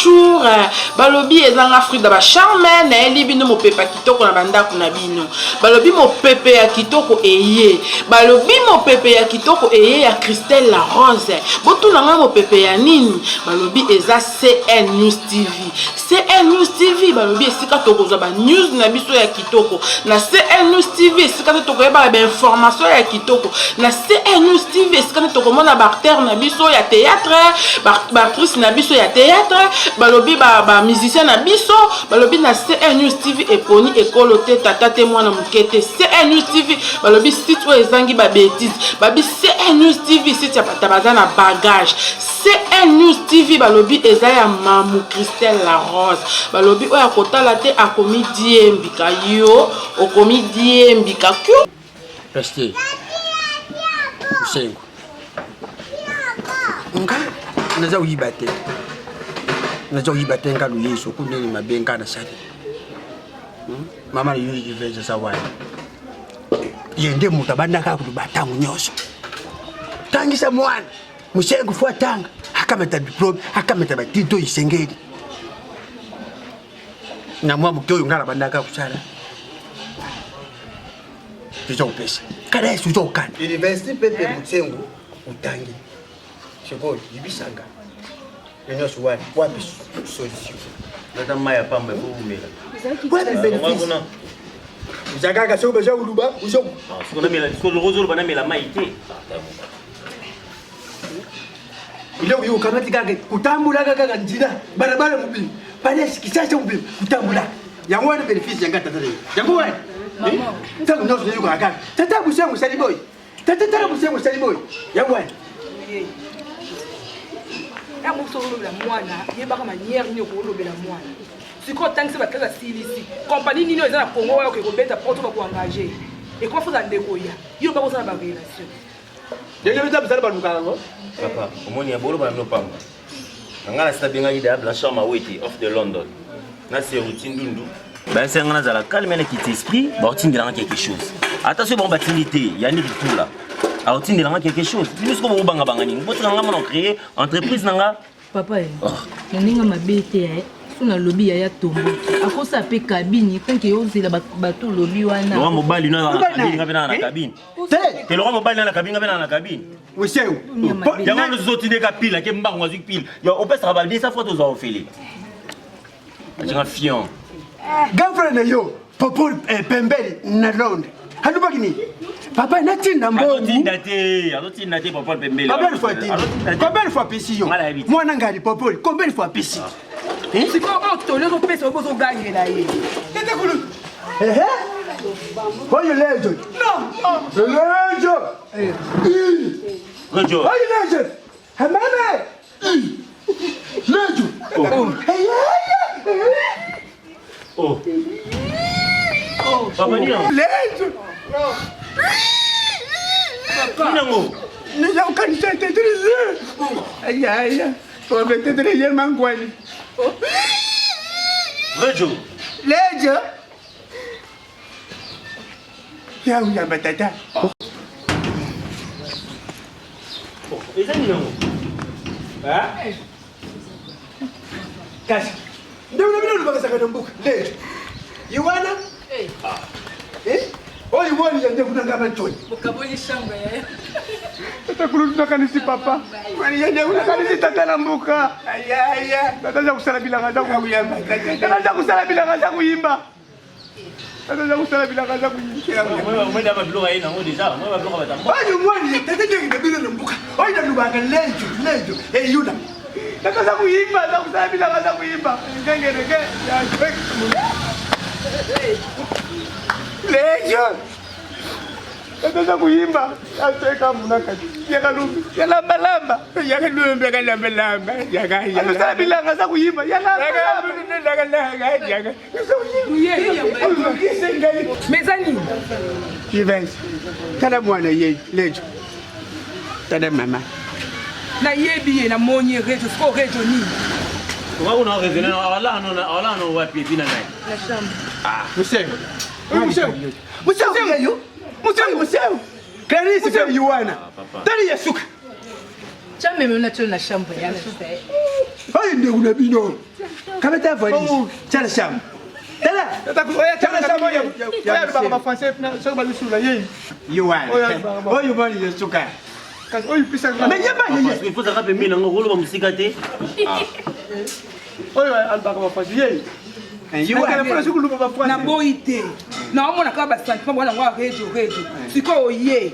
bonjour. Balobi ezanga fruit d'aba charme na elibino mo pepa kitoko na bandako na bino. Balobi mo pepe ya kitoko eye. Balobi mo pepe ya kitoko eye ya Christelle la Rose. Botu nanga mo pepe ya nini? Balobi eza CN News TV. CN News TV balobi esika tokozwa ba news na biso ya kitoko. Na CN News TV esika tokoyeba ba information ya kitoko. Na CN News TV esika tokomona ba acteur na biso ya théâtre, ba actrice na biso ya théâtre, balobi ba musicien na biso, balobi na CN News TV eponi ekolo te tata te mwana mukete. CN News TV balobi site o ezangi ba bêtise. Babi CN News TV site ya batabaza na bagage. CN News TV balobi eza ya mamu Christelle la Rose. Balobi oya kotala te akomi diembika yo, okomi diembika kyo. Restez. Sengo. Nga naza uyibate. Naza uyibate nga luyeso kunene mabenga na sali. Mama yo yiveza sawani. Yende mutabanda ka kubatangu nyoso. Tangisa mwana. Musengo fuatanga. Akameta diplome, akameta batito isengeli. Na mwa mukyo ngala bandaka kusala. Tizo pesa. Kada yesu zokan. University pepe Musengo utangi. Shoko ibisanga. Yenyo suwani wapi solution. Nata maya pamba ko umela. Wapi benefice. Uzagaga sio beja uluba, uzo. Siko na mela, siko rozo bana mela maite. Ile uyu kamati kage kutambula kaka njira barabara mubi. Pale sikisasa mubi kutambula. Yango wana benefice yanga tata. Yango wana. Mama. Tangu nyoso yuko kaka. Tata Musengo sali boy. Tata Musengo sali boy. Yango wana. Ya mukso la mwana, yebaka manière ni okolobela mwana. Siko tangisa bakala silisi. Compagnie nini eza na Congo wa ko beta porte ba ko engager. Et comment faut ndeko ya? Yo ba ko sana ba relation. Yeye beta bisala ba nukango. Papa, omoni ya bolo ba no pamba. Ngala sta binga ida la chambre weti of the London. Na c'est routine dundu. Ben c'est ngana za la calme na kiti esprit, ba otindela quelque chose. Attention bon batinité, yani tout là. A otindela quelque chose. Plus ko bo banga banga nini. Botu nga mona créer entreprise nanga. Papa, ninga mabete suna lobby ya tombo. Akosa pe cabine, tanke yozela bato lobby wana. Lo mobile na cabine ngapena na cabine. Te lo mobile na cabine ngapena na cabine. Wesew. Yango no zotinde ka pile ke mbango azik pile. Yo opesa ba bien sa photo za ofeli. Ajinga fion. Girlfriend yo, popo pembeli na Londres. Hanu bagini. Papa natinda mbongo. Alotinda te popo pembeli. Combien de fois pisi yo? Mwana ngari popo, combien de fois pisi? Siko otole ko pesa obozo gangela ye. Tete kulu. Oyo lejo. No. Lejo. Lejo. Oyo lejo. Hamame. Lejo. Oh. Papa ni non. Lejo. Papa. Ningo. Ni ya ukanisa tetrize. Aya. Ko tetrize mangwani. Lejo. Lejo. Ya uya batata. Eza ni non. Kasi. Ndio mimi ndo bakasaka mbuka. Lejo. Iwana? Oh, you want to go to Toy. Mukaboni shamba ya. Tata kurudi kanisa papa. Kwani yeye unakanisa tata nambuka. Aya. Tata za kusala bila ngaza kuimba. Tata za kusala bila ngaza kuimba. Tata za kusala bila ngaza kuimba. Mwe umeenda ba bloga ina ngo deja, mwe ba bloga batamba. Ayo mwani tata ndio bila nambuka. Oida lubanga lejo. Yuda. Tata za kuimba, za kusala bila ngaza kuimba. Ngenge. Ya spek. Lejo. Tata kuimba. Ateka munaka. Yakalumbi. Yalamba. Yakalumbi yakalamba. Yakalamba bilanga za kuimba. Yalamba. Mezani. Yves. Tada mwana ye lejo. Tada mama. Na yebi na monye rejo, sko rejo ni. Kwa una raisonner wala no wapi pina naye. La chambre. Ah, Musengo. Musengo. Clarisse fe yuwana. Tani yasuka. Jamais même naturel la chambre. Oyo nde kuna bino. Kameta valise. Tiens la chambre. Tala. Tiens la chambre. Ya ba ba français na so ba lusula yei. Yo wa. Oyo bali de suka. Kas oyo pisa. Mais yaba yeye. Il faut s'arrêter mille ngo rolo ba musika te. Oyo alba ba français yei. Yo wa. Kana fona sukulu ba français. Na boite. Na omona ka ba santi pa bona ngwa rejo. Siko oye.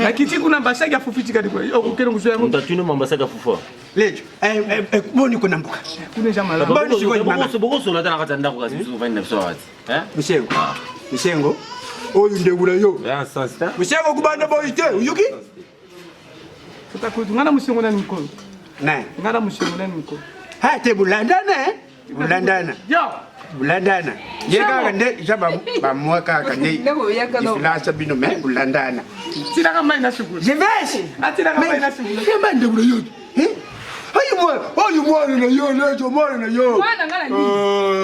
Na kiti kuna basaka fufitika dikwa. Okukena kuzoya ngo. Mtatuni mambasaka fufa. Lejo. Boni kuna mbuka. Kuna jamala. Boni siko mama. Boko solo tana kata ndako kasi biso vani na biso wati. Mushengo. Mushengo. Oyo ndegula yo. Ya sasa. Mushengo kubanda boite. Uyuki? Tutakutu ngana mushengo nani mkono. Nani? Ngana mushengo nani mkono. Ha te bulandana bulandana. Yo. Bulandana. Yeka nde jaba ba mwaka kane. Ifilasa bino me bulandana. Tina kama ina shukuru. Je vais. Atina kama ina shukuru. Kema ndegula yo. Oyo mwana na yo lejo mwana na yo. Mwana ngana ni.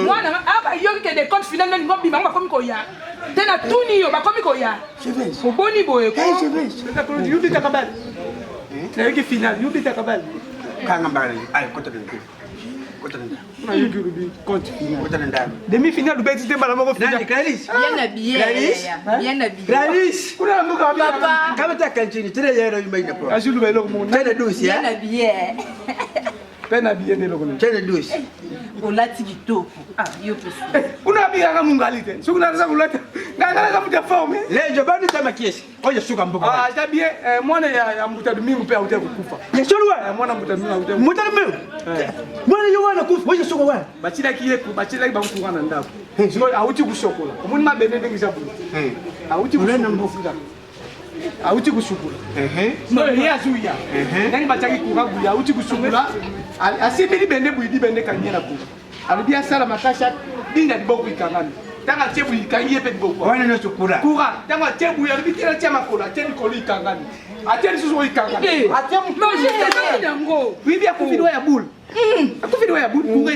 Mwana aba yo ke de compte final nani ngombi mama komi ko ya. Tena tuni yo ba komi ko ya. Je vais. Oboni boye ko. Je vais. Tutakutu yubi takabali. Na yiki final yubi takabali. Kanga mbala. Ay kota ndeko. Kota ndeko. Na yiki rubi compte final. Kota ndeko. Demi final du beti temba la moko final. Nani Clarisse? Bien habillé. Bien habillé. Clarisse. Kuna mbuka wapi? Papa. Kama ta kanchini tena yero yuma ina pro. Ajulu ba eloko mona. Tena dosi Bien ya. habillé. Pena bien eloko mona. Tena dosi. Olati kitoko. Ah, yo pesa. Una biga kama mungalite. Sukuna za kuleta. Nganga kama mtaforme. Lejo bani tama kiesi. Oya suka mbuka. Ah, tabie mwana ya mbuta dumingu pe auta kukufa. Yeshorwa. Mwana mbuta dumingu auta. Mutana meu. Mwana yo wana kufa. Oya suka wa. Bachila kiyeku, bachila ba mkungana ndako. Sio auti kushokola. Omuni mabene ndengi jabu. Auti Ulena kushokola. Auti kushokola. No ya zuya. Nani bachaki kukaguya auti kushokola. Asibili bende buidi bende kanyela ku. Alibia sala makasha dinda diboku ikangani. Tanga chebu ikangie pe diboku. Wana no sukura. Kura, tanga chebu ya bitira chama kola, chebu koli ikangani. Ateni susu ikangani. Ateni No je nango. bibi akufidwa ya bulu. Akufidwa ya bulu.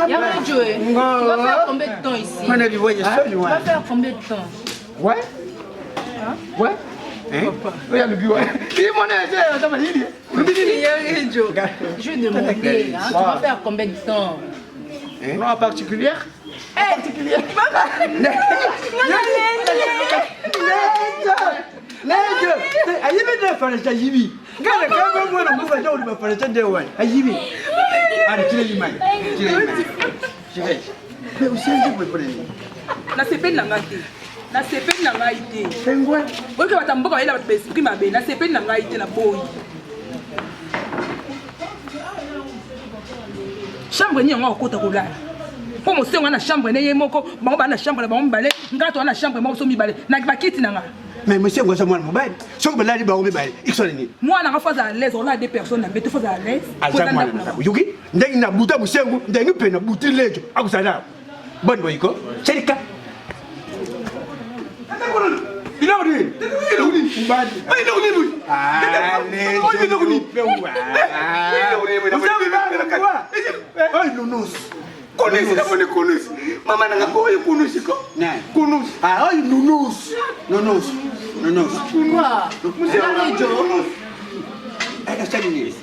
Y'a pas joué. Tu vas faire combien de temps ici? Mwana vivoye Tu soju vas wa. faire combien de temps? Ouais. Ouais. Oya lubiwa. Hii mwana ya kama hili. Je vais demander, hein, tu vas faire combien de temps? Non particulière. Lejo. Ayibi na farisha yibi. Ngana kama mwana mbuka ndio ulimafarisha ndio wani. Ayibi. Ari kile limai. Kile limai. Shike. Mais usianze kuipole nini? Na sepeni na ngati. Na sepeni na ngai te. Pengwa. Oyo ke batamboka bayela bato besprit mabe. Na sepeni na ngai te na boyi. Chambre ni yango okota kolala. Po mosengo na chambre ne ye moko, bango ba na chambre na bango mibale, ngato na chambre moko so mibale. Na bakiti na nga. Mais monsieur ngoza mwana mobile. Soko balali ba mobile. Ikisone ni. Mwana nga faza à l'aise, on a des personnes na beto faza à l'aise. Aza mwana na. Yuki ndengi na buta musengo, ndengi pena buti lejo. Akusala. Bon boyiko. Cherika. Ilawdi. Ilawdi. Mbadi. Ilawdi. Ah, lejo. Ilawdi. Ay, nunus. Konesi na mone konesi. Mama nanga ko oyo konesi ko. Nani? Konus. Ah, ay, nunus. Nunus. Nunus. Quoi? Achani ni.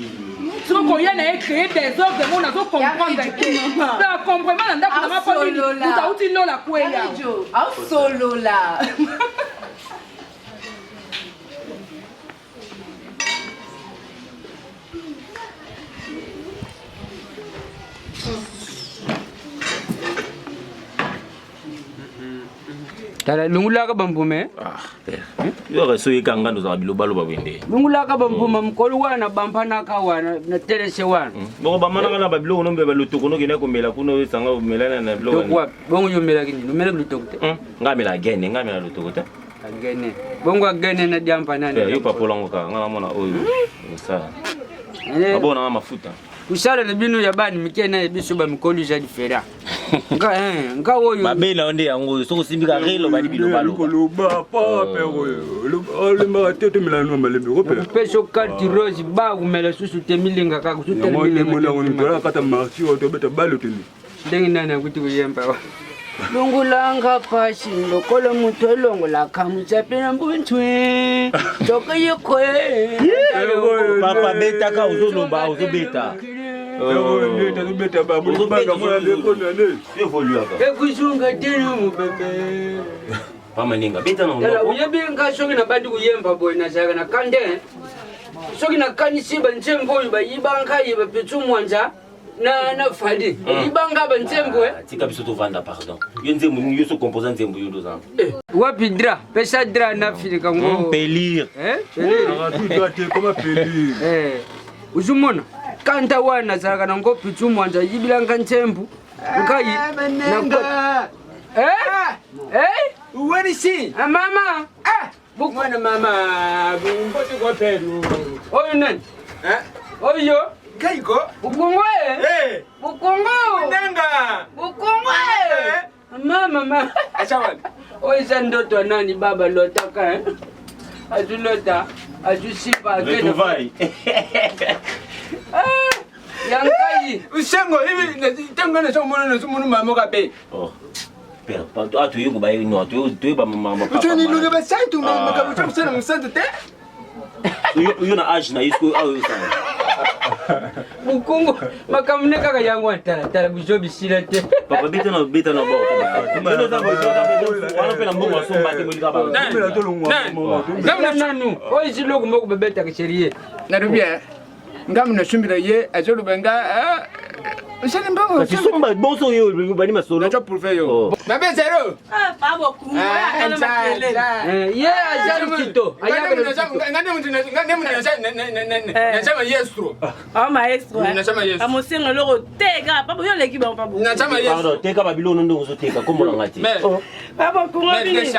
So qu'on y a créé des ordres, on a besoin comprendre que. Ça comprendre na ndako na mapo ni. Uta uti lola kwela. Au solo là. Tala lungula ka bampume? Ah, père. Yo reso yikanga ndo za biloba loba wende. Lungula ka bampuma mkolu wana bampana ka wana na telese wana. Boko bamana kana ba biloko nombe ba lutoko no kina komela kuno sanga melana na biloko. Tokwa bongo yomela kini nomela lutoko te. Ngamela gene ngamela lutoko te. Agene. Bongo agene na diampa nani. Yo papola ngoka ngala mona oyo. Sa. Abona mafuta. Kusala le binu ya bani mikena ya biso ba mikolu ja difera. Nga oyo. Babela onde yango soko simbika relo ba biloba loba. Loba pa pero. Le ma tete milano malembe ko pe. Peso carte rose ba kumela susu temilinga ka kusu temilinga. Mona mona mona kata marchi o to beta balo teni. Ndengi nana kuti kuyemba. lungulanga pasi lokola muto longola kamuchapina mbuntwe toka yekwe papa beta ka uzoloba uzobeta ekuzunga tena mubebe pamaninga beta na tala uyebenga soki na bandi kuyemba boy na saka na kande soki na kanisiba ntsembo bayibanga yeba petsu mwanja na fadi ibanga ba ntsembo tika biso to vanda pardon yo nzembo yo so composant nzembo yo dozan wapi dra pesa dra na filika ngo pelir tu comme pelir uzumona kanta wana saka na ngo petsu mwanja yibilanga ntsembo nkai na Where si? Mama. Bukwana mama. Mboti kwa pelu. Oyo nani? Oyo. Kaiko. Bukungwe. Bukungwe. Nanga. Bukungwe. Mama. Achawan. Oyo sa ndoto nani baba lotaka Ajulota. Ajusipa. Retrouvaille. Yankai. Usengo hivi tengana so munu mama kabe. Oh. Pera, tu yuko ba no, tu ba mama papa. Tu ni luga ba santu na makabucha msana msanta te. Yo na age na isko au yo sana. Bukungu makamne kaka yangu tala biso bisila te. Papa beta na bo. Yo na wana pena mbongo asomba te mulika ba. Nanu. Oyi siloko moko bebeta kisherie. Narubia. Ngam na shumbira ye azolu benga Usani mbongo. Kasi somba bonso yo bani masolo. Nacho prouver yo. Babe zero. Pas beaucoup. Kana makele. Ye ajaru kito. Ngane mtu nasema yesu. Ah maestro. Nasema yesu. Amosengo loko teka, papa yo leki ba papa. Nasema yesu. Pardon, teka babilo ndo ngozoteka komo ngati. Papa kungobi.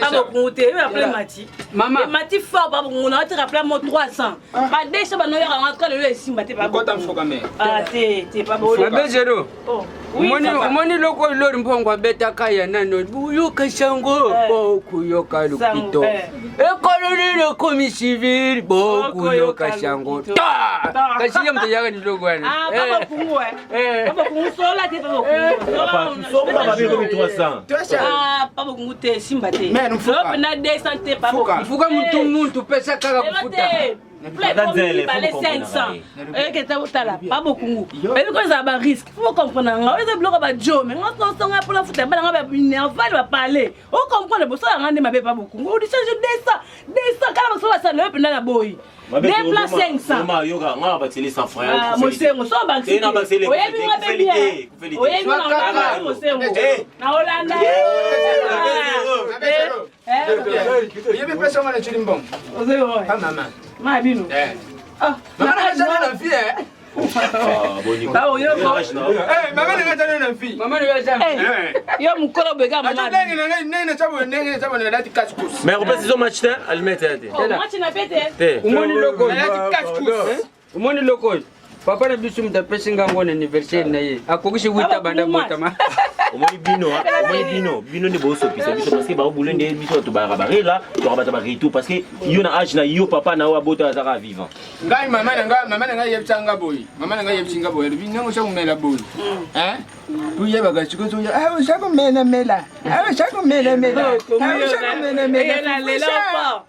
Papa kungote, il appelé Mati. Maman. Mati fort papa kungote, on a rappelé moi 300. Pas déjà ba no ya rentre le simba te papa. Kota mfoka me. Ah te papa bo. Babe zero. Oh. Umoni loko lori mpongwa beta kaya nano buyo kashango boku yoka lukito ekololele komi civil boku yoka shango kashiya mtu yaga ni logo ani Papa kungwe. Papa kungosola te papa kungwe. Papa somba babilo mi 300. Papa kungute simba te. Mais mfuka. Lope na 200 te papa. mfuka muntu pesa kaka kufuta Les 500. Et que tu as là, pas beaucoup. Mais quand ça a un risque, il faut comprendre. On est bloqué par Joe, mais on est pour la foutre, on va parler. On comprend le boss, on n'a pas beaucoup. On dit ça, je descends, quand on va ça, le pendant la boy. Des plans 500. Maman, yoga, on va battre 100 francs. Moi, c'est mon son banque. Oui, oui, na Hollande. Yebe pesa mwana chini mbongo. Mama. Ma bino. Mama na jana na fille. Ba oyo ko. Mama na jana na fille. Mama na jana. Yo mukolo bega mama. Nene chabo na lati kaskus. Mais on passe sur match là, elle met tête. Match na pete. Umoni loko. Lati kaskus. Umoni loko. Papa na bisu mtapesinga ngone anniversaire na ye. Akokishi wita banda motama. Omoni bino ne boso pisa biso parce que ba obulende biso to ba rabarela, to rabata ba ritu parce que yo na age na yo papa na wa bota azaka vivant. Ngai mama na ngai yebsanga boy. Mama na ngai yebsinga boy. Binango sha kumela boy. Kuye baga chiko so ya. Ah, sha kumela mela. Ah, sha kumela mela. Ah, sha kumela mela. Lela pa.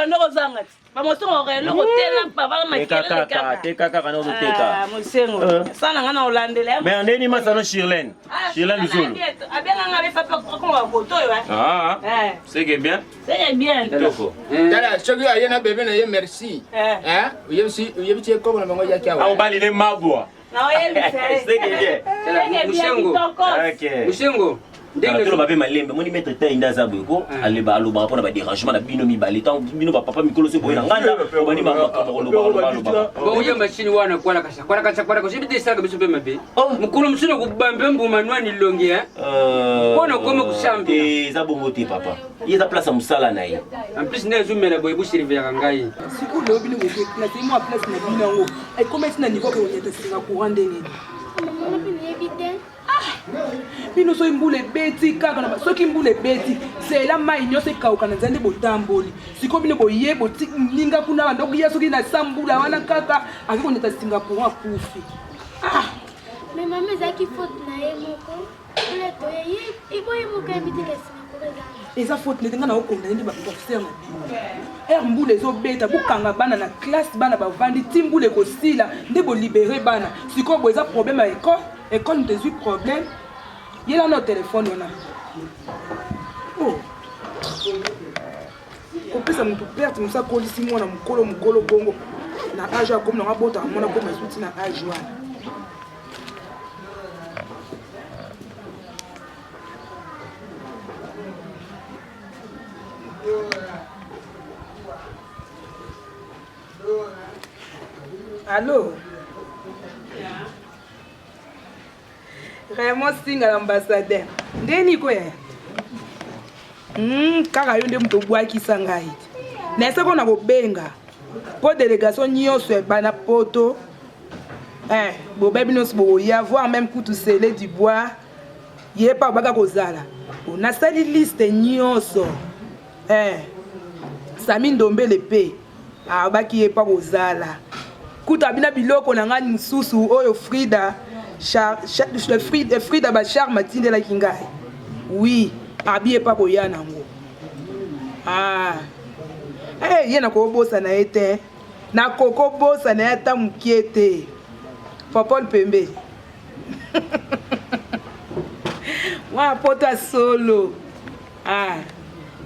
No zangati. Pamosengo re lo hotela papa makela kaka. Teka kaka na zoteka. Mosengo. Sana ngana Hollandela. Mais ndeni masano Shirlène. Shirlène Luzolo. Abenga ngabe papa ko photo yo. C'est bien. C'est bien. Dala chogi ayena bebe na ye merci. Uyebisi ko na bango yaki awa. Au bali le mabwa. Na oyebise. C'est bien. OK. Mushengo. Ndenge to babe malembe moni mettre ta inda za bweko aleba aloba pona ba dérangement na bino mibali tant bino ba papa mikolo se boyena nganda obani mama ko loba bo ya machine wana kwala kasha sibite saga biso be mabe mukulu msino kubambe mbuma nwani longi kona koma kushambi za bongo te papa yeza place musala na ye en plus na zumela boy bushiri vya ngai siku leo bino ngeke na timo place na bino ngo ay comment na niveau que on était sur courant ndenge bino so imbule beti kaka na soki imbule beti c'est la mai nyose kauka na nzande botamboli siko bino boye boti ninga kuna bandoku ya soki na sambula wana kaka akiko neta Singapore akufi Mais maman, c'est qui faute na yemoko. Bule to ye, ibo yemoko invité les sinakolo. eza faute nete nga na okondane ba professeur na bino er mbula ezobeta bokanga bana na classe bana bavandi ti mbula ekosila nde bolibere bana sikoyo bo eza problème ya école ntezwi problème yela na telefone wana kopesa motu perte mosa akolisi mwana mokolo bongo na age akomi nanga botaka mwana koma esuti na age wana Allô? Raymond Singa l'ambassadeur. Ndeni ko ya? Kaka yo nde muto bwakisa ngai. Nese ko na kobenga. Po délégation nyonso bana poto. Bo bebi no bo y avoir même kutu scellé du bois. Yé pa baka kozala. On a sali liste nyonso. Sami Ndombe le pe. Baki yé pa kozala. Kuta bina biloko na ngani mususu oyo Frida Frida ba char matinde la kingai. Oui, abie pa boya nango. Yena ko bosa na ete. Na koko bosa na eta mukiete. Popol Pembe. Wa pota solo.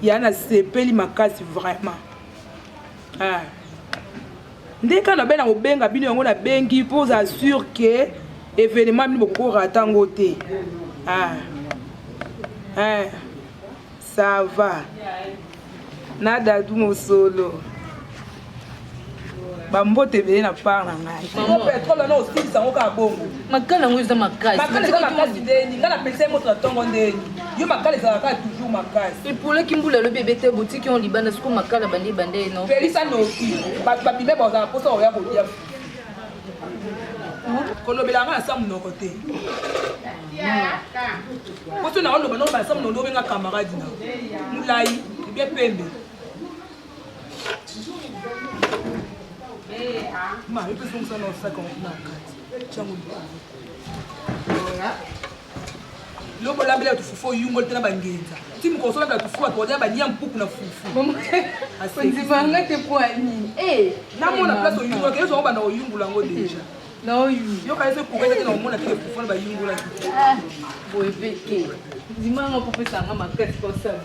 Yana sepeli makasi vraiment. Dès qu'on a bien au benga bino yango na bengi pour assurer que événement bino boko ratango te. Ça va. Nada du mo solo. Bambote bele na part na ngai. Ko pétrole na aussi sango ka bongo. Makala ngwiza makasi. Makala za makasi ndeni, ngala pesa moto na tongo ndeni. Yo makala za ka toujours makasi. Et pour le kimbula le bébé te boutique on libana siko makala bande non. Felisa no ki. Ba bibe ba za posa oya ko dia. Kono bela nga sa munoko te. Poso na ono bano ba sa munondo benga camarade na. Mulai, bien pembe. Ma, eu penso que não sai com na casa. Changu. Lobo la bela tu fufo yungo tena bangenza. Timu konsola bela tu fufo atoja banyia mpuku na fufu. Konzibanga te kwa nini? Na mona place o yungo kezo oba na o yungu lango deja. Na o yungu. Yo kaise kukeza tena omona tele fufu na ba yungu la. Boy peke. Zimanga popesa nga makasi kwa sana.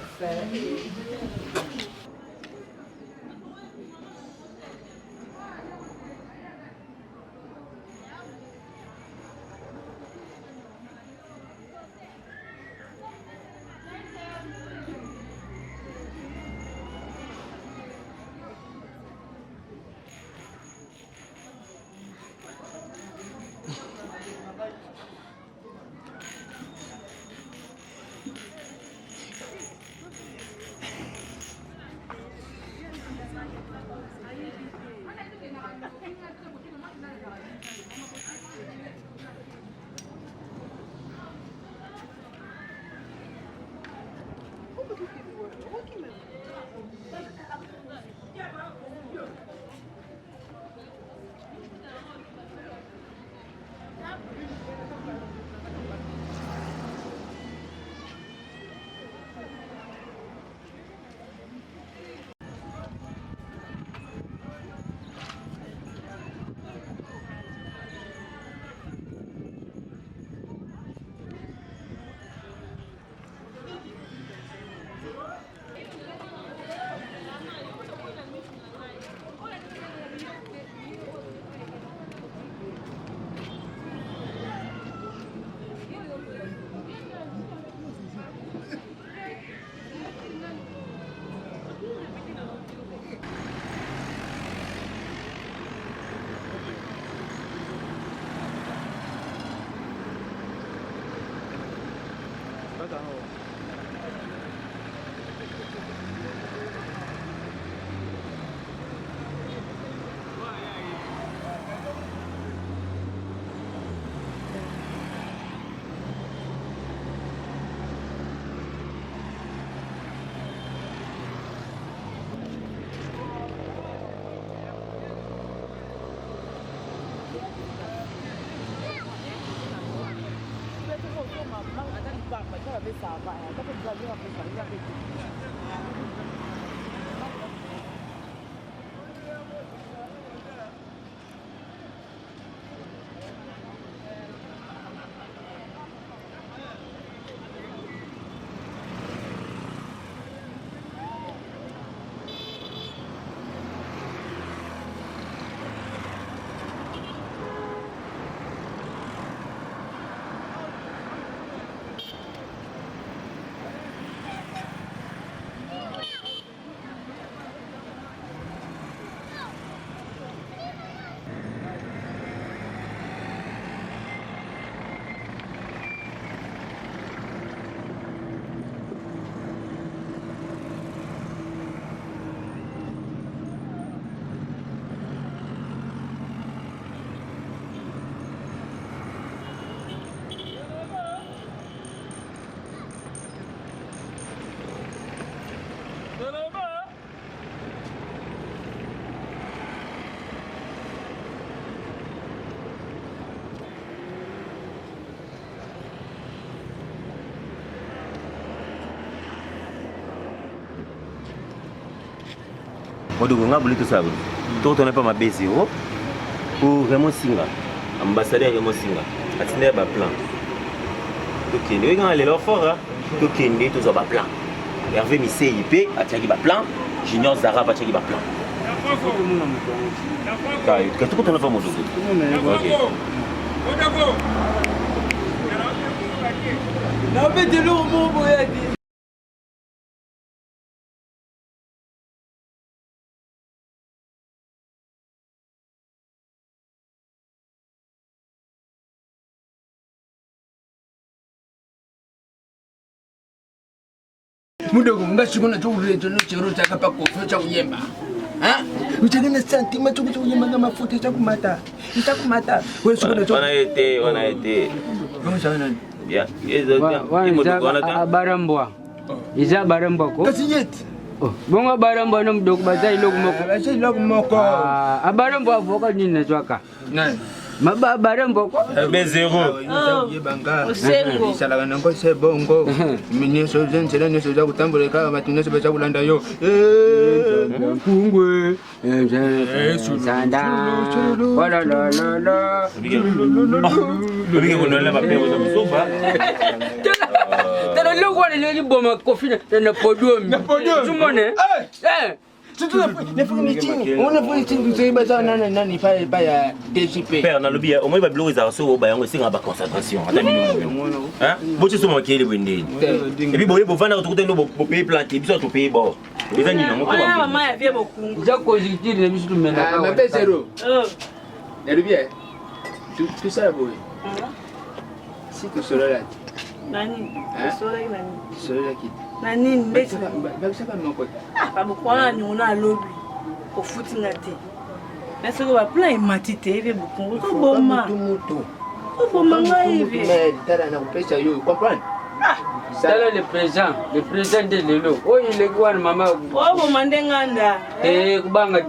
ça va. Quand tu vas bien après ça, il va faire. Modogo nga buli tout ça. Toi tu n'es pas ma B0 pour Raymond Singa, ambassadeur Raymond Singa. Atinde ba plan. OK, nous quand aller leur fort OK, ndé tout ça ba plan. Hervé mi CIP atiaki ba plan, Junior Zara ba atiaki ba plan. Kai, que tout on a fait Modogo. OK. Na be de lo mo boya di. Mudogo ngashikona chokureto nochero chakapa kofi chakuyemba. Ha? Uchagana santima chokuyemba nga mafuta chakumata. Chakumata. Wewe shikona chokuyemba. On a été. Comment ça va? Bien. Barambwa. Iza barambwa ko? Kasiyet. Oh, bonga barambwa no mdogo bazai logo moko. Bazai logo moko. Barambwa avoka nini nazwaka? Nani? Maba barambwa ko? B0. Yebanga. Isala nango se bongo. Minyeso zenzela nyeso za kutambuleka batunese baza kulanda yo. Kungwe. Sanda. Wala la la la. Lui on a pas peur de sofa. Tala logo wale boma kofina na podium. Na podium. Tumone. Surtout la meeting. On a fait meeting tu sais baza nani pa ya DGP. Père na lobi au moins ba bloquer ça so ba yango singa ba concentration. Hein? Boche so makele bwende. Et puis boye bo vanda to kutendo bo payer planter biso to payer bo. Eza nyina mo ko ba. Maman ya vie bokungu. Za positif na biso tumena. Ma be zero. Na lobi tu sais boy. Si tu seras là. Nani? Sora nani? Seras qui? Nani mbeti? Ba saba moko. Ba bokwana nyona lobi. Ko futinga te. Est-ce que va plein matite vie bokungu ko boma. Ko boma ngai vie. Mais tala na pesa yo, comprendre? Tala le président de lelo. Oh il est quoi maman? Oh boma ndenganda. Kubanga.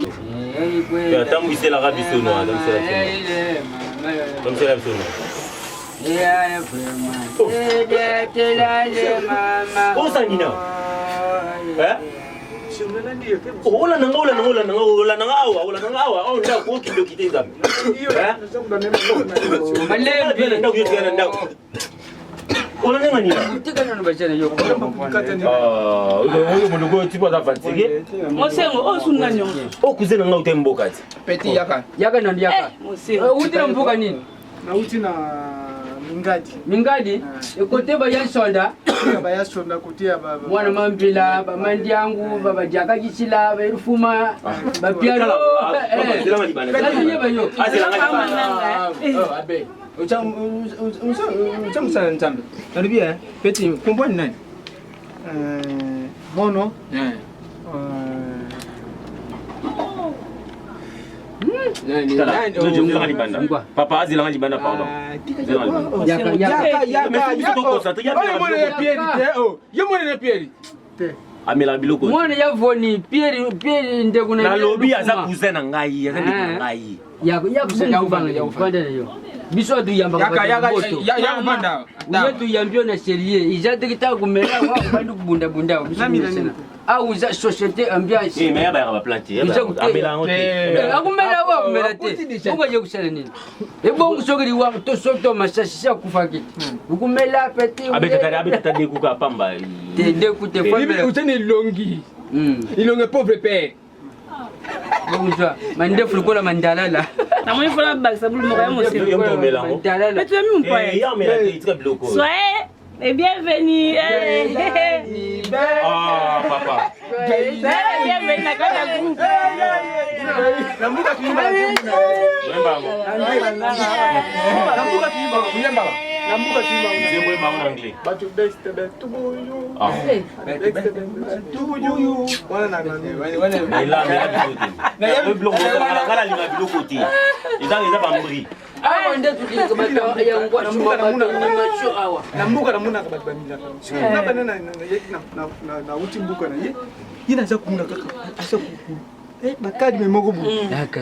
Ya tamu isela rabiso no, donc c'est la. Comme c'est la biso no. Yeah, vraiment. Oh sangina. Hein? Ola nanga awa nda ko kido kiteza. Hein? Malembe nda kuyotana nda. Ola nanga ni. Tikana no bachana yo. Oyo munugo tipo za fatigué. Mosengo o sunna nyonso. O kuzena nga utemboka ti. Petit yaka. Yaka na yaka. Mosengo. Utira mvuka nini? Na utina Mingadi ekote bayasonda bayasonda kutia baba mwana mambila bamandi yangu baba jaka kisila berufuma bapiano bayo abe ucha ntambe nalibia peti kumbwani nani mono Papa azila ngali banda pardon. Yaka. amela biloko mwana ya voni Pierre ndeko na lobby aza cousin na ngai aza ndeko na ngai ya kufanda yo biso tu yamba ya tu yambio na serie ijate kitaka kumela wa bandu kubunda bunda biso au za société ambiance mais yaba ba planter amela ngote akumela wa kumela te ukoje kusala nini ebongo sokeri wa to soto masasi sa kufaki ukumela pete abeta de kuka pamba te de kute famille utene longi ilonge pauvre père bonjour mande fulkola mandalala na moi faut la bague ça boule moya mo c'est mandalala mais tu as mis un point ya mela te très biloko soyez et bienvenue ah papa bienvenue na kaka groupe nambuka tuimba nambuka tuimba zembo en anglais batu best tubuyu tubuyu wana ela mela biloko ngala linga biloko te eza bambri awa nde tukiko bato ya ngwa chuma bato ni macho awa nambuka namuna ka bato bamila na banana na uti mbuka na ye yina za kumuna kaka asa kukuru bakadi memoko bu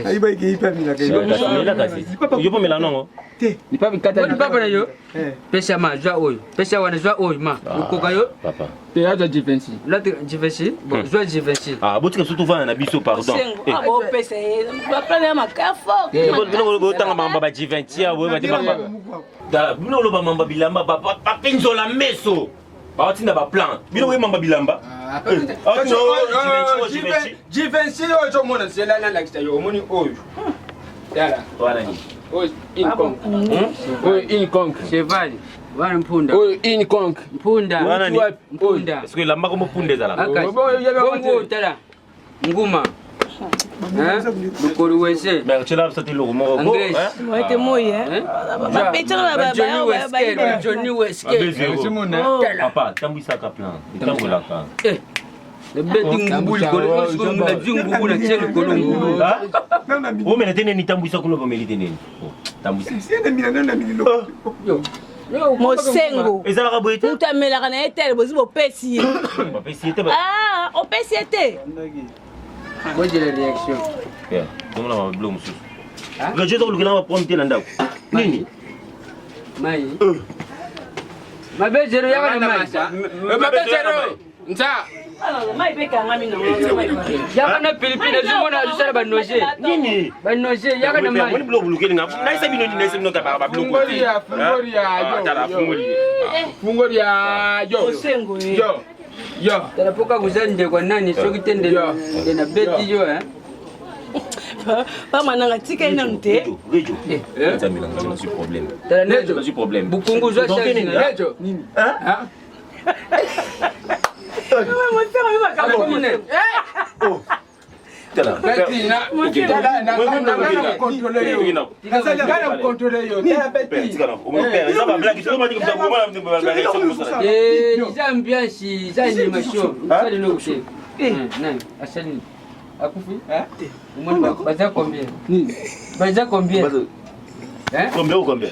aiba ikipa mila ka mela kasi yopo mela nongo te ni pa bikata ni papa na yo pesa ma jwa oyo pesa wana jwa oyo ma ukoka yo papa te ya jwa defensi la defensi bon jwa defensi botika surtout vana na biso pardon bo pesa ba plana makafo bino tanga mamba ba G20 ya we ba te papa da bino lo ba mamba bilamba ba penzola meso ba tinda ba plan bino we mamba bilamba G20 oyo mona sela na lakita yo moni oyo dala wala ni oyo inconk cheval wana mpunda oyo inconk mpunda wana ni mpunda est-ce que lamba ko mpunda zala bongo tala nguma lukolu wese mais tu l'as sorti le mot moi te moye ba petana ba Johnny Wesker papa tambisa ka plan tambola ka le beti ngubuli kolo na jungu na chelo kolongu o mena tene ni tambisa kuno ba melite nini tambisa siende mina nona mililo yo mosengo ezala boite utamelaka na etel bozi bopesi bopesi te ah opesi te Voyez la réaction. Yeah, comment on va blum sous. Le jeu de l'Ukraine va prendre bien ndako. Nini? Mai. Ma belle zero ya na masa. ma belle zero. Nza. Alors, mai beka ngami na mai. Ya na pilipili zumona jusala banoje. Nini? Banoje ya na mai. Woni blum l'Ukraine nga. Na isa bino ni nese mnoka ba blum. Fungoria yo. Mosengo yo. Yo. Tarapoka kuzande kwa nani soki tende na beti yo pas mananga tika ina mte Rejo. Ça me lance un problème. Tala nejo J'ai problème. Bukungu zo Rejo. Nini? Hein? moi c'est moi makambo Oh. Tala. Beti na contrôler yo. Ngana contrôler yo. Tala beti. Ça va blague, ça va dire comme ça. Za ambiance za animation. Ça de nous chez. Non, asani. Akufi? Umoni baza combien? Baza combien? Hein? Combien?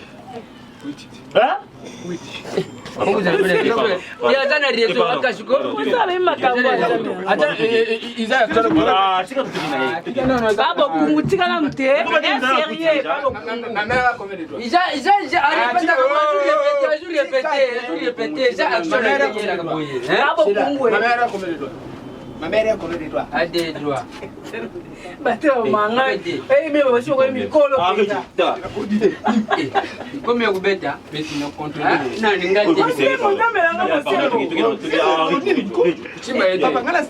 Hein? Oui. Comment vous appelez? Il y a un réseau à Kasuko. Vous savez makambo Attends, ils a babo kungutika na mte sérieux babo ma mère a combien de doigts? Ils répéter, ça action la kaboye. babo kungu Ma mère a combien de doigts? Ma mère a combien de doigts? A des droits. bateo manga mais aussi ko mikolo Tala. Combien vous bêtes? Beti na contrôler. Non, les gars, Papa ngala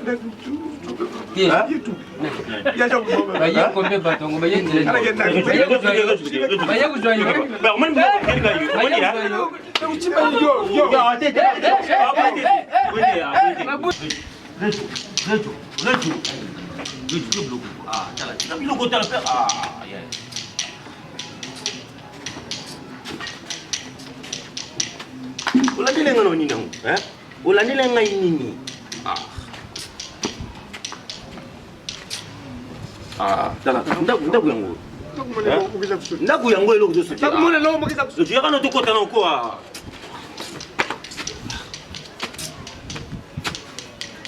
Baye combien batongo baye ndele. Baye kuzwanyo. Ulandile ngano nini nangu? Ulandile ngai nini? Tala, ndaku yangu. Ndaku yangu elo kuzosu. Takumona lo mokiza kusu. Tu yakano tukota na uko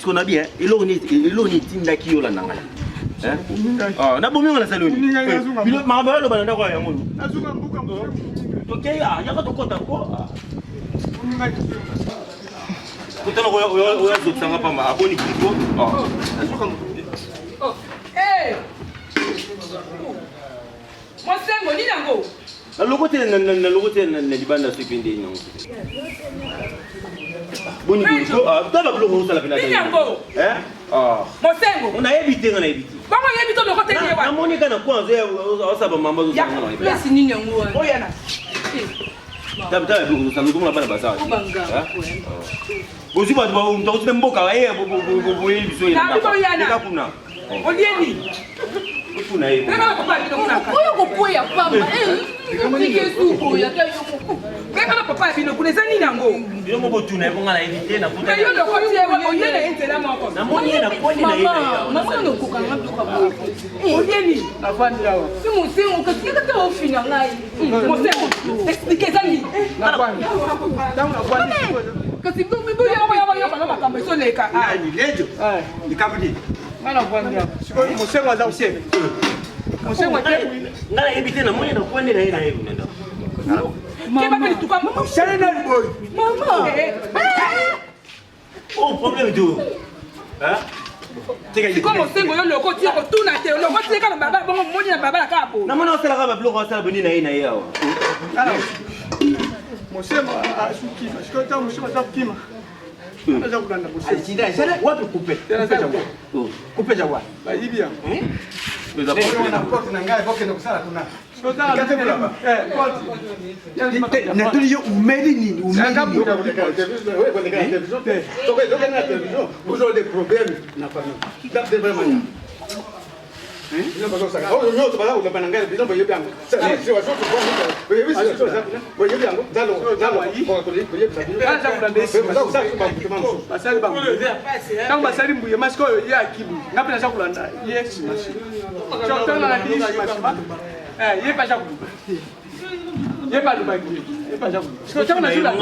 qu'on a bien et l'on est tinda qui yola nangala ah na bomi ngala saloni bilo mabalo lo bana kwa yango azuka mbuka OK ya yaka to kota ko kutana ko ya zotsanga pa ma aboni kiko azuka oh eh Mosengo ni nango na lokote na libanda sipinde ino boni kiko tala blo ko sala pina nango Mosengo on a évité on a évité bango yebito lokote ni wa na monika na kwanza osaba mambo zo sanga na place ni nango wa oyana tabita blo sala ko bana basa Ozi ba mtoto mboka wa yeye bo biso ina kuna Olieni kuna hiyo oyo kopoya pamba ndike suko ya kayo moko kaka papa bino kuna zani nango bino moko tuna ko ngala éviter na kuta yo ndoko tie oyena entela moko na moni na kwani na yeye mama no ko kanga to kabo Olieni afandi lawa si musengo kasi kata ofina ngai musengo explique zani na kwani damu na kwani kasi bibi yo kana makambo so leka ni lejo ni kabudi ngana kwani hapo siko musengo za useme musengo ngala éviter na moni na kwani na yeye nenda keba bali tukamba shale na boy mama oh problème do Siko mosengo yo loko tie ko tuna te loko tie kana baba bongo moni na baba la kapo na mona osala ka ba blo ko osala boni na yeye na yeye musengo asukima siko ta musengo za kima aza kulanda musengo alishinda shale wapi kupe tena sasa kupe za wapi baibi ya leo na koti na ngai boke na kusala kuna siko ta koti na tuli yo umeli nini umeli toujours des problèmes na famille c'est vraiment Não passou saca. Oh, não, tu vai lá, o banangueiro, não vai ir bem. Se eu acho que vai ir, vai ir bem. Dá lo aí. Acha kulandesi. Basali ba. Tangu basali mbuye masiko ya akibu. Ngapi na kulanda? Yes, masi. Chotana na dishi masi. Ye pa cha kuba. Ye pa luba ki. Ye pa cha kuba. Siko tangu na shula.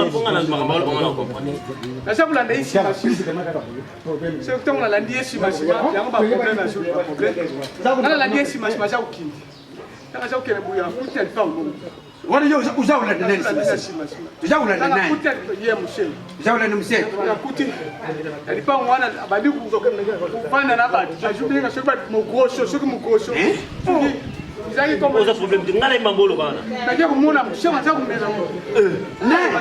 Na cha kulanda isi masi. Siko tangu na landi isi masi. Yango ba problème na shula. Nala landi isi masi masha ukindi. Nala cha ukele buya. Kuti alfa ngo. Wale yo uzaula na nani sasa? Uzaula na nani? Kuti ye mshele. Uzaula na mseko. Kuti. Alipa mwana abadi kufanya na badi. Ajubinga shoba mugosho, shoki mugosho. Izaki kama oza problème ngala imambolo bana. Najua kumuna mshema za kumeza ngo. Nani?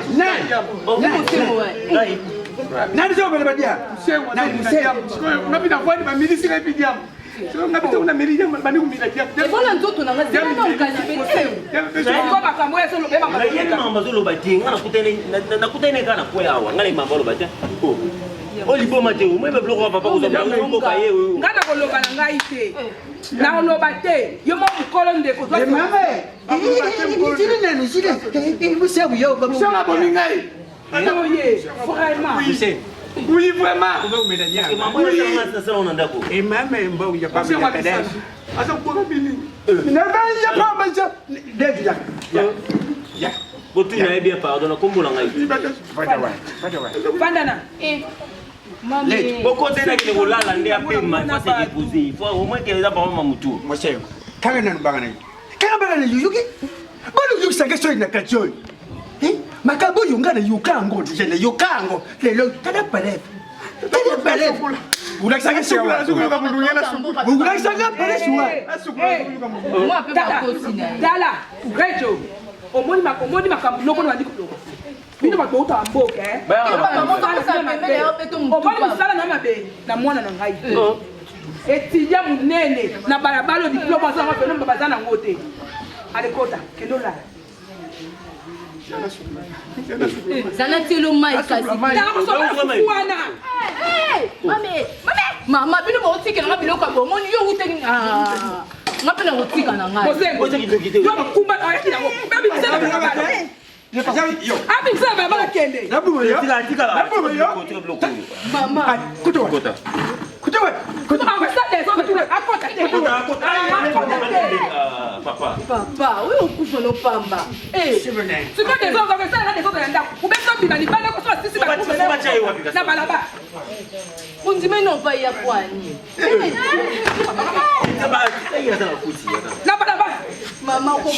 Nani sio bale badia? Mshema na mshema. Unapita kwani bamilisi kai pigia. Sio unapita una milija bani kumila kia. Mbona mtoto na ngazi na ukazipeleka. Kwa makambo ya solo bema Na yeye mama zolo bati ngana kutene kana kwa hawa ngala imambolo bati. Olibo mate umebe bloko papa ko zombo ka yewe. Ngana koloba na ngai te. Na oloba te. Yo mo mukolo ndeko zo. Mama. Ile nani shida? Ibu sabu yo babu. Sala bomi ngai. Yo ye. Vraiment. Oui vraiment. Maman ya sasa unaenda ko. Mama mbao ya papa ya kadai. Asa kuboka bili. Na bali ya papa ja. Deju ya. Ya. Botu na bien pardon na kombo na ngai. Pandana. Mami. Boko tena kile kulala ndia pema fasi kipuzi. Fo au moins keleza pa mama mtu. Moshe. Kanga na mbangana. Kanga mbangana yuki. Bado yusanga story na kacho. Makabo yungana yukango jele yukango. Lelo kada pale. Kada pale. Unakisanga shewa. Unakisanga pale shewa. Moi pe ba kosina. Dala. Rejo. Omoni makambo loko na ndiko loko. Bino ba tota mboka omoni misala na mabe na mwana na ngai etudia munene na balabala diplôme azanga peno babaza na ngote alekota kendo la zana telo mai kasi wana mama bino ba otikela nga biloko bomoni yo uteki ngapena otika na ngai yo makumba ayaki nango babi misala balabala Abi msa baba kende. Nabu yo. Nabu yo. Mama. Kutoa. Kutoa. Kutoa sa des autres tu akota te. Papa. Papa, wewe ukufa no pamba. Siko des autres ça des autres yanda. Ubesa bibani bana ko so sisi ba. Na balaba. undima ino pa ya kwani mama ko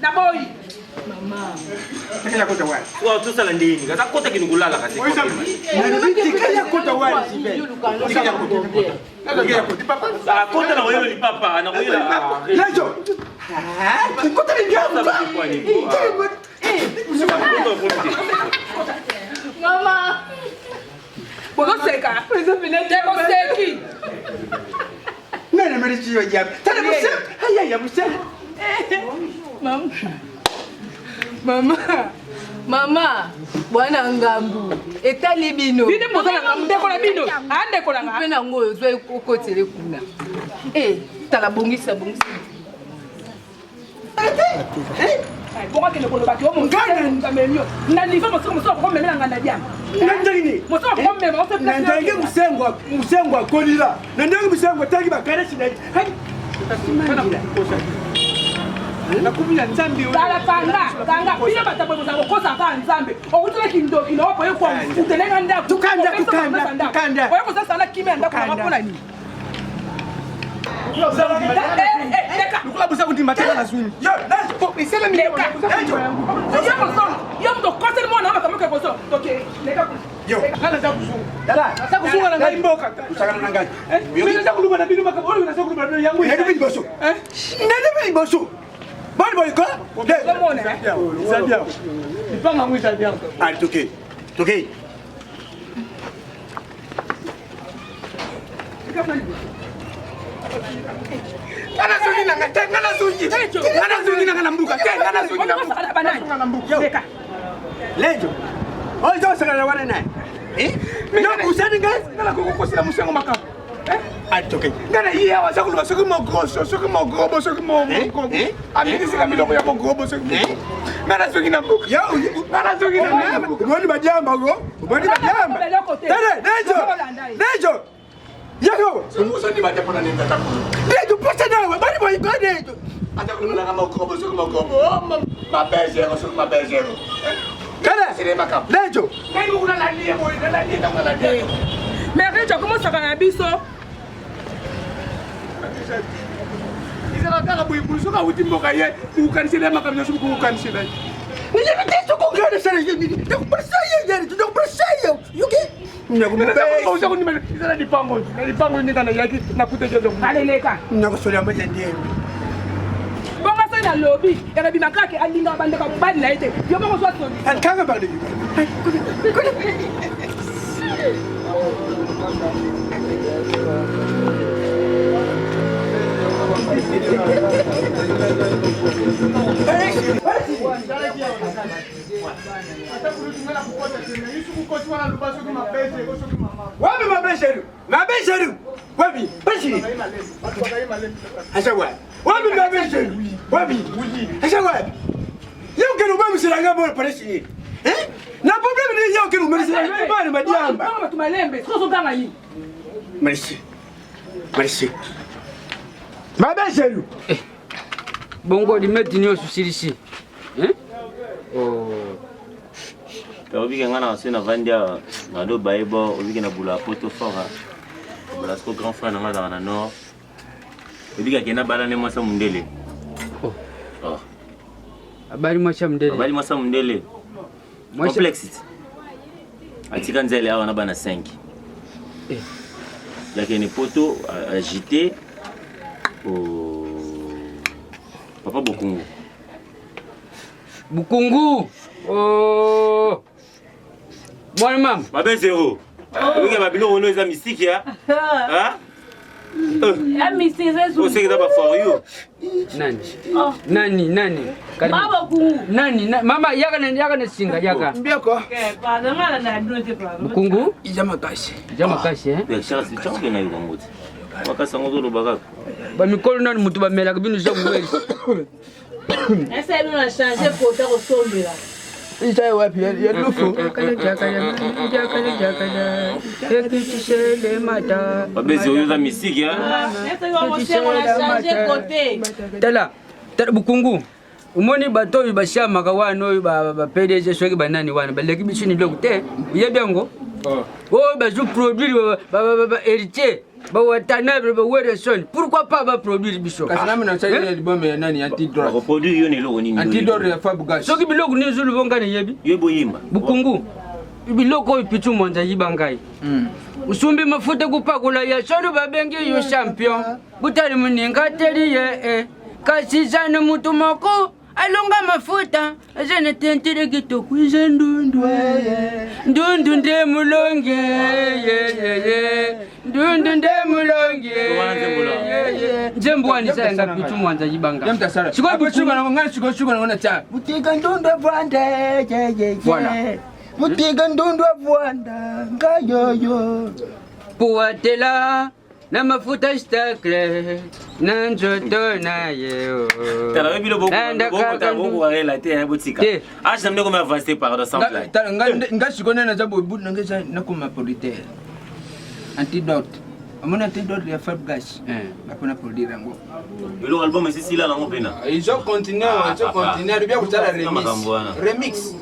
na boy mama kaya kota wali wa tu sala ndini kaza kota kinugulala kasi kaya kota wali kaya kota papa kota na wewe ni papa na wewe lejo kota ni ngamba mama bono seka teko seki nene merichiyo jam tana musa haya ya musa mama bwana ngambu etali bino bino mozala ngambu ndekola bino andekola nga pe nango ozwa okotele kuna tala bongisa bonga kele kolo baki omo ngana menyo na nifa moso ko memela ngana jam nandini moso ko memela o se place nandange musengo akolila nandange musengo tangi bakare sina hai nakubila nzambe dala kanga bino batabo muzabo kosa ka nzambe okutula kindo ino opo yeko utelenga nda tukanda oyeko sasa na kimya nda kwa makona ni Nukula busa kuti mateka na swing. Yo, let's iseme mimi. Yo mto kote ni mwana kama kwa boso. Okay, leka. Yo, kana za kusunga. Dala, sasa kusunga na ngai mboka. Usakana na ngai. Mimi nataka kuluma na binu makabolo, nataka kuluma na yangu. Ndio binu boso. Ndio binu boso. Bali boy ko? Ndio mwana. Zadia. Nipanga mwita ndio. Ah, toke. Toke. Ngana zungi nanga nambuka. Ngana zungi nambuka. Leka. Lejo. Ozo sakala wana naye. Mina kusani guys, ngala kukosila musengo makapa. Atoke. Ngana iya wasakulu basuku mogroso, soku mogrobo, soku mogrobo. Amini sika miloko ya mogrobo, soku mogrobo. Ngana zungi nambuka. Yo, ngana zungi nambuka. Ngoni bajamba go. Ngoni bajamba. Tare, Lejo. Yako, sumuso ni bate pona nenda taku. Lejo pesa dawa, bali boy bade. Ata kulula kama ukobo soku mogrobo. Mabezero, soku mabezero. Kana sire makap. Lejo. Ngai kuna la nia boy, la nia kama la nia. Mais Lejo comment ça va biso? Izala kaka boy buso ka utimboka ye, ukanisile makap nyosu kukanisile. Nije biteso ko ngana sare yemi. Ndakupresaya yari, ndakupresaya. Yuki? Ndakupresaya ko nimele. Izala dipango ni kana yaki nakuteje ndo. Aleleka. Ndakusolia mbaje ndiye. Bonga sana lobby, era bimakake alinga bandeka mbali na ite. Yo bongo swa soni. Ankanga bade. Wapi mabesheru? Mabesheru. Wapi? Bashi. Ashawa. Wapi mabesheru? Wapi? Ashawa. Yau kenu ba msiranga bora paresi. Na problem ni yau kenu msiranga bora madiamba. Bonga tumalembe, sio ganga hii. Merci. Mabesheru. Bongo limeti nyo susilisi. Obike ngana wasena vandia ngado baibo obike na bula poto fora. Bula sko grand frère ngada na nord. Obike kena bala ne mwasa mundele. Abali mwasa mundele. Complexity. Atika nzele awa na bana 5. Yake ni poto agité au Papa Bukungu. Oh. Mwana mama. Babe zero. Oke babino wono eza mystique ya. Hein? Ya mystique zezu. O seke ba for you. Nani? Baba kungu. Nani? Mama yaka na singa yaka. Mbioko. Pardon ngala na blote pardon. Bukungu? Ijama kashi. Ya chance chance na yuko ngoti. Wakasa ngozolo bakaka. Ba mikolo nani mutu ba mela kabinu za ngweli. Essa aí não é chance de cortar o som dela. Isso aí wapi ya lufu. Babe zero za mystique ya. Essa aí você não chance de cortar. Tala Bukungu. Umoni batoyi bashama kawano ba PDG soki banani wana baleki bishini lokute. Yebyango. Oh, je produis héritier. Pourquoi pas va produire biso? Antidore ya Fabgas. Soki biloko ni zulu bongane yebi. Yebo yimba. Bukungu. Biloko ipitu monza yibangai. Usumbi mafuta kupakula ya solo babengi yo champion. Butali muninga teliye kasi sana mutu moko alonga mafuta ajana tentire kitoko ndundu ndundu nde mulonge ndundu nde mulonge njembwani sanga pitu mwanza yibanga yamtasara siko shuga na ngani shuga na ngona cha Mutiga ndundu avwanda Mutiga ndundu avwanda ngayoyo Puatela na mafuta stakle na njoto na yeo. Tala webi lo boku warela te ya botika. Ah j'aime comme avancer par le sample. Tala nga shikona na jabo but ngeza na kuma polite. Antidote. Amona antidote ya Fabgas. Bakona produire ngo. Le album c'est si là na ngopena. Ils ont continué bien kutala remix.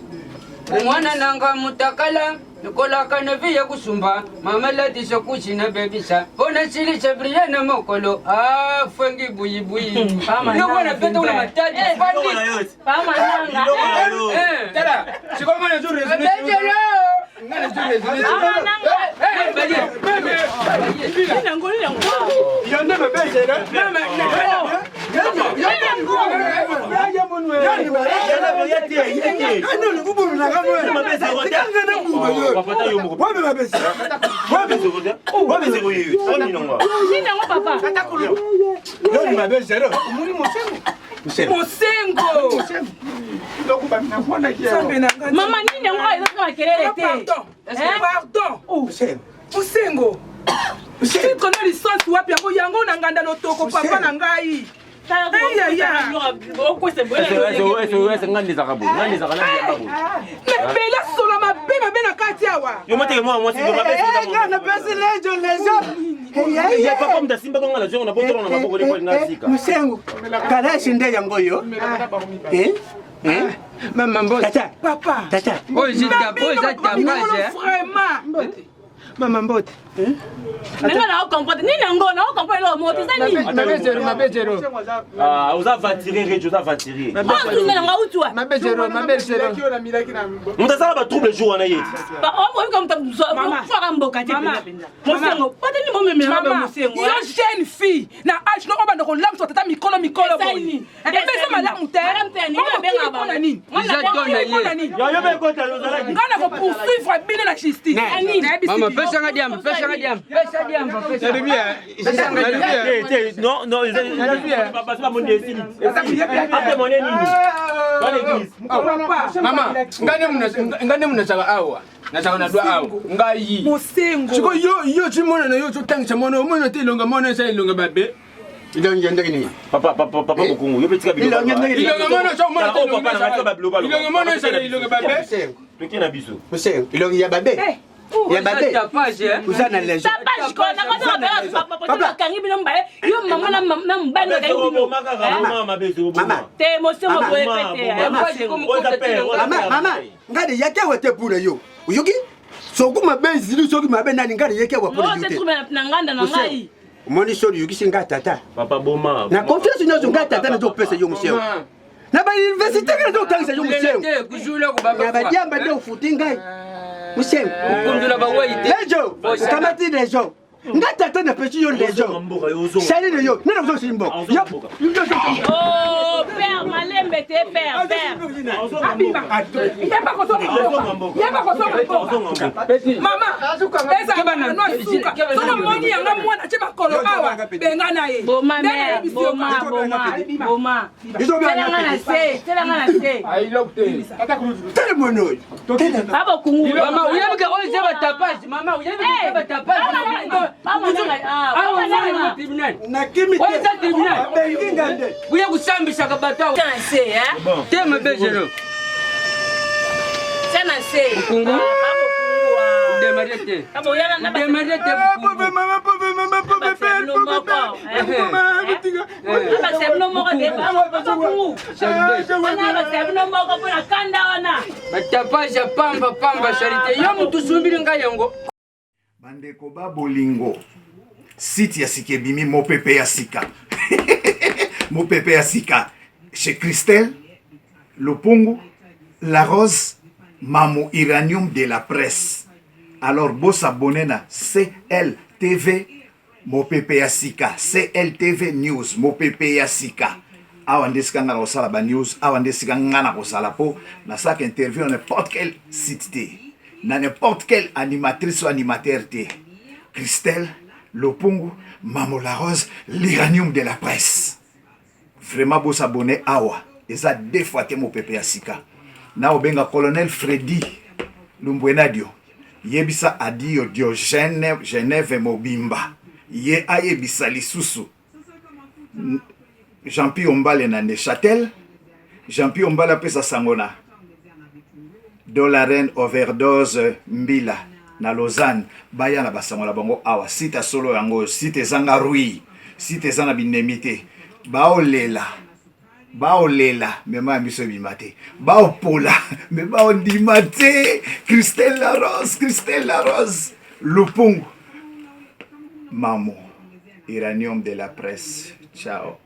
Mwana nanga mutakala Nikola kana vya kusumba mama lati sokuchina bebisa ona sili chabriya na mokolo fengi buyi noko na peta una matati Pama nanga tala sikoma na zuri ngana zuri Nina ngoli na ngwa Yonde mabezero Mama nini ngo ayeza makelele te. Pardon. Musengo. Siko na licence wapi yango na nganda lotoko papa na ngai. Bela solo mabe na kati awa. Yo moteke moi moi si mabe na pesi lejo ya papa mtasimba kwa ngala jongo na potoro na maboko le kwa ngazika. Musengo kala shinde yango yo. Maman boss. Papa. Tata. Oh zita vraiment. Maman bote. Nanga na comprendre nini ngo na comprendre lo moti zani. Mabezero. Ah, vous avez tiré rédio, vous avez tiré. Ah, tu nanga utwa. Mabezero. Mutasala ba trouble jour na yeti. Ba o mo comme tu fera mboka te pena. Mosengo, pas ni mo meme na ba mosengo. Yo jeune fille na âge no obanda ko lamso tata mikolo boni. Ebe so malamu te. Ngana benga ba nani. Yo be ko ta lozala. Ngana ko poursuivre bine na justice. Mama pesa ngadiam. Non, pas mon décide. Après mon ennemi. Mama, ngane mnasaka awa. Nasaka na dwa awa. Ngai. Musengo. Siko yo chimona na yo chotangisa mona mona te ilonga mona sa ilonga babe. Ilonga ndenge Papa Bukungu, yo betika bilo. Ilonga mona so mona te papa na ba global. ilonga mona sa ilonga babe. Toki na biso. Musengo ilonga ya babe. Ya babe. Uzana lejo. Tapage ko na ko na papa kangi bino mbaye. Yo mama na mbana kangi bino. Mama. Te mosengo bo epete. Mama, ngade yake wote pura yo. Uyuki? Soku mabenzi lu soku mabenda ngade yake wa pura yote. Oh, te trouve na nganda na ngai. Moni sori yuki singa tata. Papa Boma. Na confiance nyo nga tata na zo pesa yo museo. Na ba université ka zo tangisa yo museo. Na ba diamba de ufuti ngai. Museo. Ukundula ba waite. Lejo. Kamati lejo. Nga tata na pesi yo lejo. Sali le yo. Nena zo simbo. Oh, père malembe te père. Abima. Yeba ko so. Mama. Esa bana no suka. So moni yanga mwana che bakolo awa. Benga na ye. Boma. Tela ngana se. I love te. Tele mono. Baba kungu. Mama, uyabuka onse batapage. Mama, uyabuka batapage. Na kimi te. Oza tribunal. Bengi ngande. Uya kusambisha kabata. Tena se, Tema bezero. Tena se. Kungu. Demarete. Abo yana na ba. Demarete. Mama. batapasha pamba charité yo mutu sumbili nga yango bandeko ba bolingo site ya sikebimi mopepe ya sika mopepe ya sika chez Christelle Lopungu La Rose Mamo Iranium de la presse. Alors beau s'abonner na CLTV mopepe ya sika CLTV News mopepe ya sika awa ndesika ngana kosala ba news awa ndesika ngana kosala po na sak interview na n'importe quel site te na n'importe quelle animatrice ou animateur te. Christelle Lopungu Mamo La Rose l'Iranium de la presse. Vraiment beau s'abonner awa eza deux fois te mopepe ya sika na obenga colonel Freddy Lumbwenadio yebisa adio Diogène Genève Mobimba ye ayebisa lisusu Jean-Pierre Ombale na Neuchâtel Jean-Pierre Ombale pesa sangona Dolaren overdose mbila na Lausanne baya na basangola bango awa site solo yango site zanga rui site zana binemite baolela mema miso bimate baopola me baondimate Christelle La Rose Lopungu Mamo Iranium de la presse. Ciao.